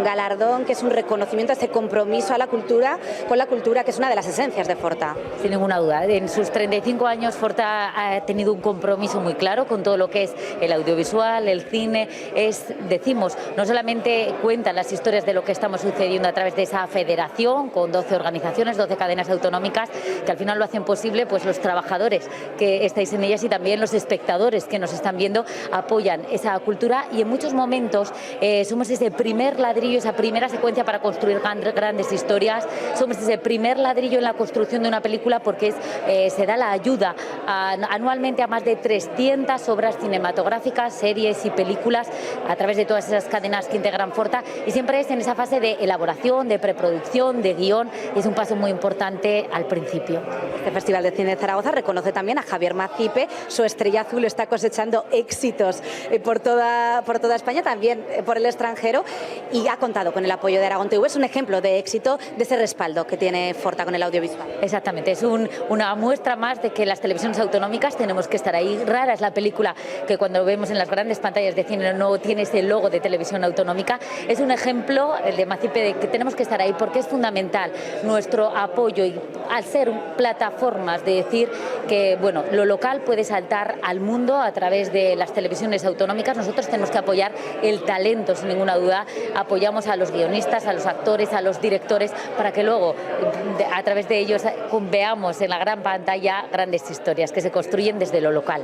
un galardón que es un reconocimiento a ese compromiso a la cultura, con la cultura, que es una de las esencias de Forta. Sin ninguna duda. En sus 35 años Forta ha tenido un compromiso muy claro con todo lo que es el audiovisual, el cine. Decimos, no solamente cuentan las historias de lo que estamos sucediendo a través de esa federación con 12 organizaciones, 12 cadenas autonómicas, que al final lo hacen posible, pues los trabajadores que estáis en ellas y también los espectadores que nos están viendo apoyan esa cultura, y en muchos momentos somos ese primer ladrillo, esa primera secuencia para construir grandes historias, somos ese primer ladrillo en la construcción de una película, porque se da la ayuda anualmente a más de 300 obras cinematográficas, series y películas a través de todas esas cadenas que integran Forta, y siempre es en esa fase de elaboración, de preproducción, de guión, y es un paso muy importante al principio. Este Festival de Cine de Zaragoza reconoce también a Javier Macipe. Su Estrella Azul está cosechando éxitos por toda España, también por el extranjero, y ha contado con el apoyo de Aragón TV. Es un ejemplo de éxito, de ese respaldo que tiene Forta con el audiovisual. Exactamente, es una muestra más de que las televisiones autonómicas tenemos que estar ahí. Rara es la película que cuando vemos en las grandes pantallas de cine no tiene ese logo de televisión autonómica. Es un ejemplo, el de Macipe, de que tenemos que estar ahí porque es fundamental nuestro apoyo, y al ser plataformas de decir que bueno, lo local puede saltar al mundo a través de las televisiones autonómicas. Nosotros tenemos que apoyar el talento, sin ninguna duda. Apoyamos a los guionistas, a los actores, a los directores, para que luego a través de ellos veamos en la gran pantalla grandes historias que se construyen desde lo local.